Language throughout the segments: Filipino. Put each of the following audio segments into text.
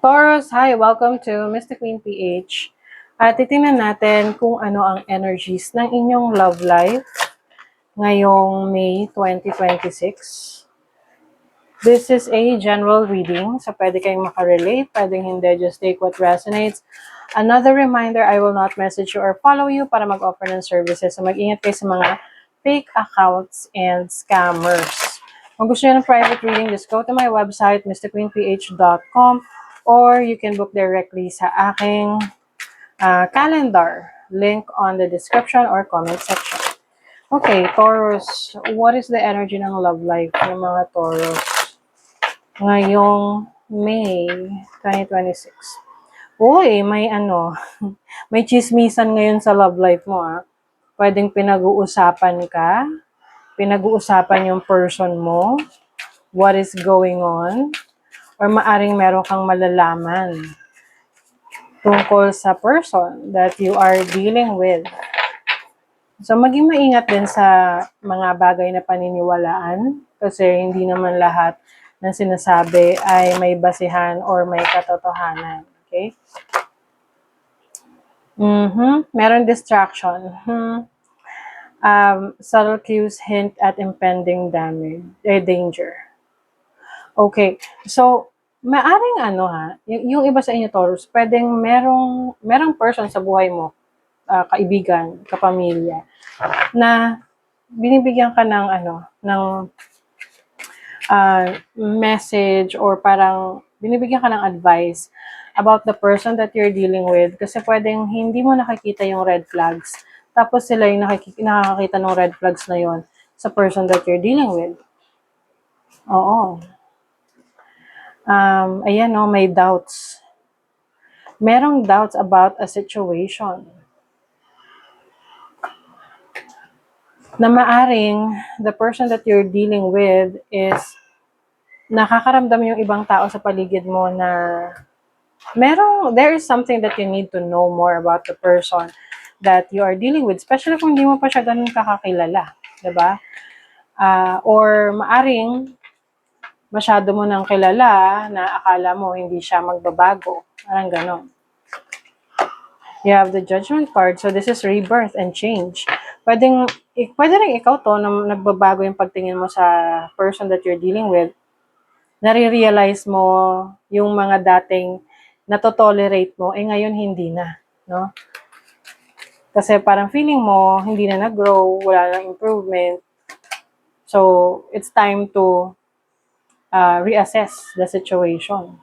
Taurus, hi! Welcome to Mystic Queen PH. At titingnan natin kung ano ang energies ng inyong love life ngayong May 2026. This is a general reading, so pwede kayong makarelate, pwedeng hindi, just take what resonates. Another reminder, I will not message you or follow you para mag-offer ng services. So mag-ingat kayo sa mga fake accounts and scammers. Kung gusto nyo ng private reading, just go to my website, mysticqueenph.com, or you can book directly sa aking calendar. Link on the description or comment section. Okay, Taurus, what is the energy ng love life ng mga Taurus ngayong May 2026? Uy, may may chismisan ngayon sa love life mo Pwedeng pinag-uusapan ka, pinag-uusapan yung person mo, what is going on, or maaring meron kang malalaman tungkol sa person that you are dealing with. So, maging maingat din sa mga bagay na paniniwalaan kasi hindi naman lahat ng sinasabi ay may basihan or may katotohanan. Okay? Meron distraction. Subtle cues hint at impending danger. Okay. So, maaring yung iba sa inyo, Taurus, pwedeng merong person sa buhay mo, kaibigan, kapamilya, na binibigyan ka ng message or parang binibigyan ka ng advice about the person that you're dealing with kasi pwedeng hindi mo nakikita yung red flags. Tapos sila yung nakakita ng red flags na yon sa person that you're dealing with. Oo. Ayan may doubts. Merong doubts about a situation. Na maaring the person that you're dealing with is nakakaramdam yung ibang tao sa paligid mo na there is something that you need to know more about the person that you are dealing with, especially kung hindi mo pa siya ganun kakakilala, diba? Or maaring masyado mo nang kilala na akala mo hindi siya magbabago, parang ganon. You have the Judgment card, so this is rebirth and change. Pwede rin ikaw to na nagbabago yung pagtingin mo sa person that you're dealing with. Nare-realize mo yung mga dating nato-tolerate mo, ngayon hindi na, no? Kasi parang feeling mo, hindi na nag-grow, wala nang improvement. So, it's time to reassess the situation.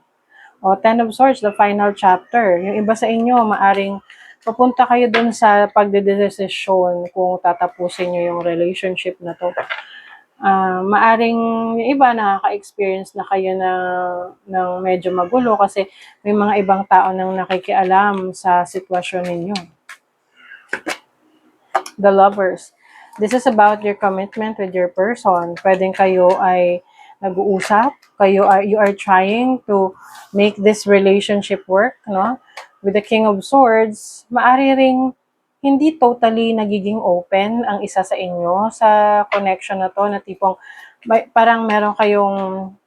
Ten of Swords, the final chapter. Yung iba sa inyo, maaring papunta kayo dun sa pagdedesisyon kung tatapusin nyo yung relationship na to. Maaring yung iba nakaka-experience na kayo ng medyo magulo kasi may mga ibang tao nang nakikialam sa sitwasyon ninyo. The Lovers. This is about your commitment with your person. Pwedeng kayo ay nag-uusap, you are trying to make this relationship work, no? With the King of Swords, maari ring hindi totally nagiging open ang isa sa inyo sa connection na to, na tipong parang meron kayong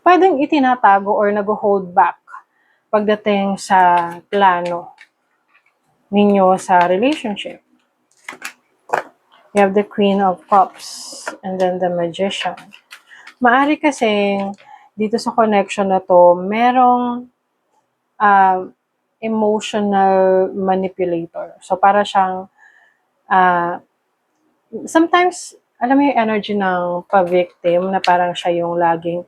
pwedeng itinatago or nag-hold back pagdating sa plano ninyo sa relationship. You have the Queen of Cups and then the Magician. Maari kasing dito sa connection na to, merong emotional manipulator. So, para siyang sometimes, alam mo yung energy ng pa-victim na parang siya yung laging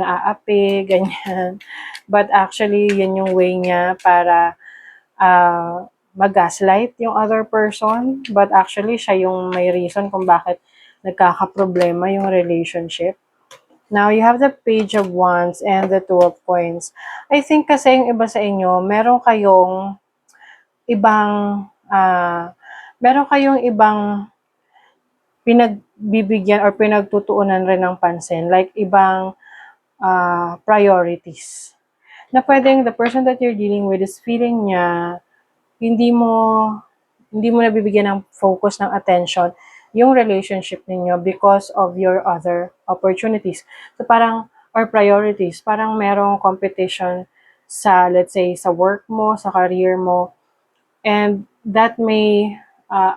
naaapi, ganyan. But actually, yun yung way niya para mag-gaslight yung other person. But actually, siya yung may reason kung bakit nagkakaproblema yung relationship. Now, you have the Page of Wands and the Two of Coins. I think kasi yung iba sa inyo, meron kayong ibang pinagbibigyan or pinagtutuunan rin ng pansin. Like, ibang priorities. Na pwedeng the person that you're dealing with is feeling niya, hindi mo nabibigyan ng focus, ng attention, yung relationship ninyo because of your other opportunities. So parang, or priorities, parang merong competition sa, let's say, sa work mo, sa career mo, and that may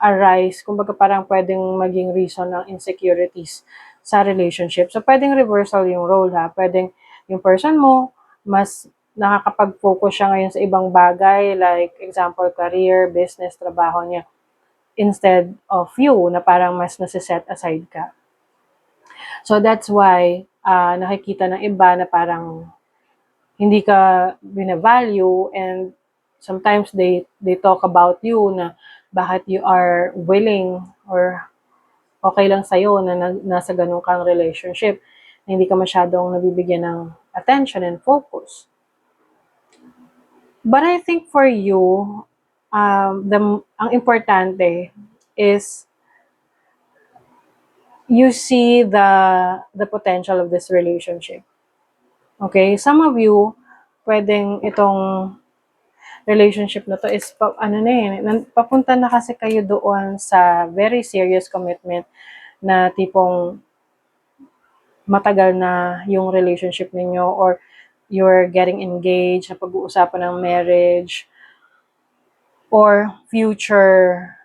arise, kumbaga parang pwedeng maging reason ng insecurities sa relationship. So, pwedeng reversal yung role ha. Pwedeng yung person mo, mas nakakapag-focus siya ngayon sa ibang bagay, like example, career, business, trabaho niya, instead of you, na parang mas nasiset aside ka. So, that's why nakikita ng iba na parang hindi ka binavalue, and sometimes they talk about you na bakit you are willing or okay lang sa'yo na nasa ganun kang relationship, na hindi ka masyadong nabibigyan ng attention and focus. But I think for you, ang importante is you see the potential of this relationship. Okay? Some of you, pwedeng itong relationship na to is papunta na kasi kayo doon sa very serious commitment na tipong matagal na yung relationship ninyo, or you're getting engaged, na pag-uusapan ng marriage or future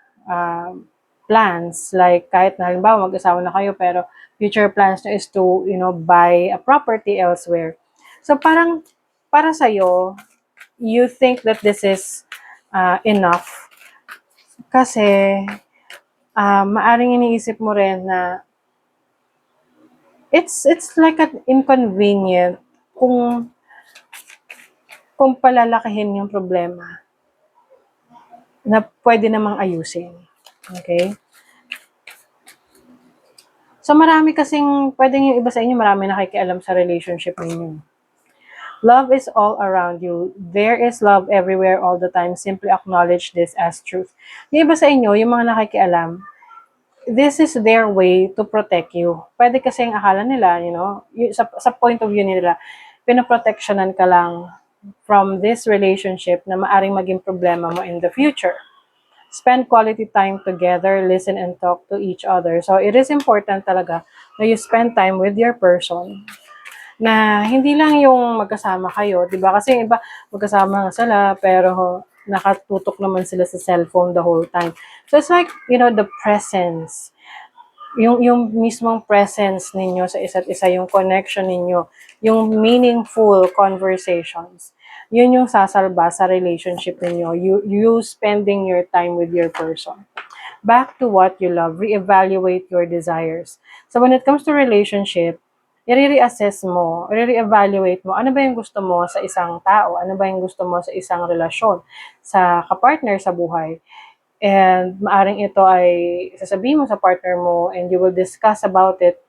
plans, like kahit na halimbawa mag-asawa na kayo pero future plans nyo is to, buy a property elsewhere. So parang para sa'yo, you think that this is enough kasi maaring iniisip mo rin na it's like an inconvenient kung palalakihin yung problema na pwede namang ayusin. Okay? So marami kasing, pwedeng yung iba sa inyo, marami nakikialam sa relationship ninyo. Love is all around you. There is love everywhere all the time. Simply acknowledge this as truth. Yung iba sa inyo, yung mga nakikialam, this is their way to protect you. Pwede kasing akala nila, sa point of view nila, pinoprotectionan ka lang from this relationship na maaring maging problema mo in the future. Spend quality time together, listen and talk to each other. So, it is important talaga na you spend time with your person, na hindi lang yung magkasama kayo, di ba? Kasi yung iba, magkasama nga sila, pero nakatutok naman sila sa cellphone the whole time. So, it's like, the presence. Yung mismong presence ninyo sa isa't isa, yung connection ninyo, yung meaningful conversations, yun yung sasalba sa relationship ninyo. You spending your time with your person. Back to what you love, reevaluate your desires. So when it comes to relationship, i-reassess mo, i-reevaluate mo, ano ba yung gusto mo sa isang tao? Ano ba yung gusto mo sa isang relasyon, sa kapartner sa buhay? And maaring ito ay sasabihin mo sa partner mo, and you will discuss about it,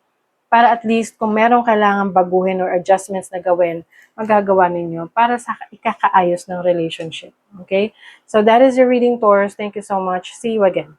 para at least kung merong kailangan baguhin or adjustments na gawin, magagawa ninyo para sa ikakaayos ng relationship. Okay? So that is your reading, Taurus. Thank you so much. See you again.